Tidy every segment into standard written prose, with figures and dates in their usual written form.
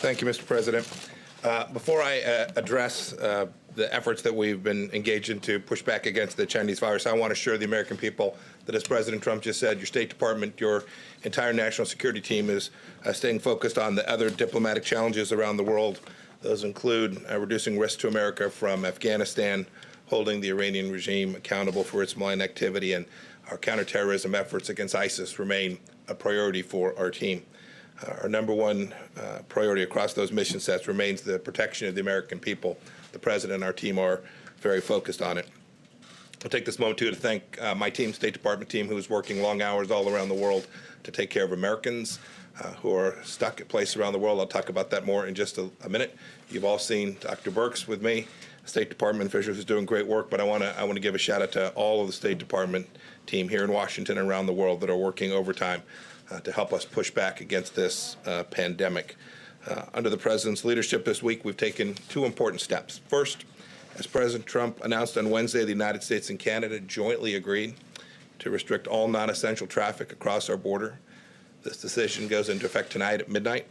Thank you, Mr. President. Before I address the efforts that we've been engaged in to push back against the Chinese virus, I want to assure the American people that, as President Trump just said, your State Department, your entire national security team is staying focused on the other diplomatic challenges around the world. Those include reducing risk to America from Afghanistan, holding the Iranian regime accountable for its malign activity, and our counterterrorism efforts against ISIS remain a priority for our team. Our number one priority across those mission sets remains the protection of the American people. The President and our team are very focused on it. I'll take this moment, too, to thank my team, State Department team, who is working long hours all around the world to take care of Americans who are stuck at places around the world. I'll talk about that more in just a minute. You've all seen Dr. Birx with me, State Department official who's doing great work, but I want to give a shout out to all of the State Department team here in Washington and around the world that are working overtime to help us push back against this pandemic. Under the President's leadership this week, we've taken two important steps. First, as President Trump announced on Wednesday, the United States and Canada jointly agreed to restrict all non-essential traffic across our border. This decision goes into effect tonight at midnight.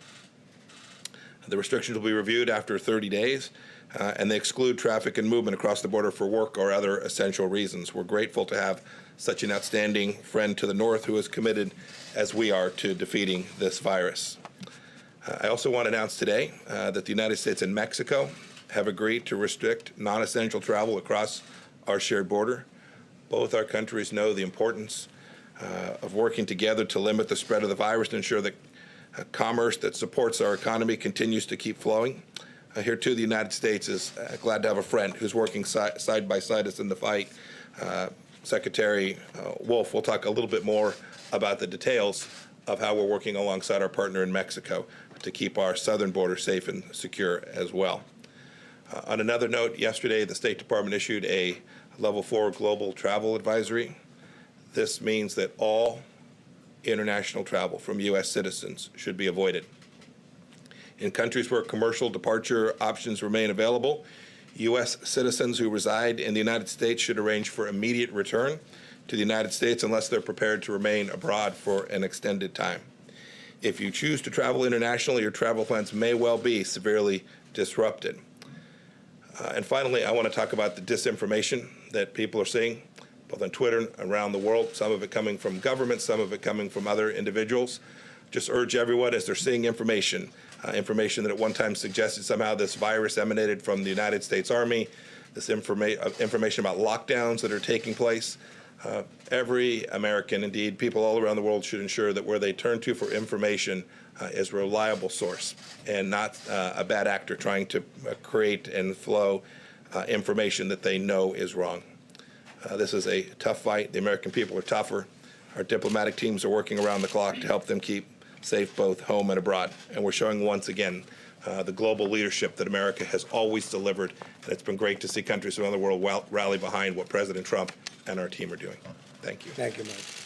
The restrictions will be reviewed after 30 days, and they exclude traffic and movement across the border for work or other essential reasons. We're grateful to have such an outstanding friend to the north who is committed, as we are, to defeating this virus. I also want to announce today that the United States and Mexico have agreed to restrict non-essential travel across our shared border. Both our countries know the importance of working together to limit the spread of the virus and ensure that commerce that supports our economy continues to keep flowing. Here, too, the United States is glad to have a friend who's working side by side us in the fight. Secretary Wolf will talk a little bit more about the details of how we're working alongside our partner in Mexico to keep our southern border safe and secure as well. On another note, yesterday the State Department issued a Level 4 global travel advisory. This means that all international travel from U.S. citizens should be avoided. In countries where commercial departure options remain available, U.S. citizens who reside in the United States should arrange for immediate return to the United States unless they're prepared to remain abroad for an extended time. If you choose to travel internationally, your travel plans may well be severely disrupted. And finally, I want to talk about the disinformation that people are seeing, both on Twitter and around the world, some of it coming from government, some of it coming from other individuals. Just urge everyone, as they're seeing information that at one time suggested somehow this virus emanated from the United States Army, this information about lockdowns that are taking place. Every American, indeed people all around the world, should ensure that where they turn to for information is a reliable source and not a bad actor trying to create and flow information that they know is wrong. This is a tough fight. The American people are tougher. Our diplomatic teams are working around the clock to help them keep safe both home and abroad. And we're showing once again the global leadership that America has always delivered. And it's been great to see countries around the world rally behind what President Trump and our team are doing. Thank you. Thank you, Mike.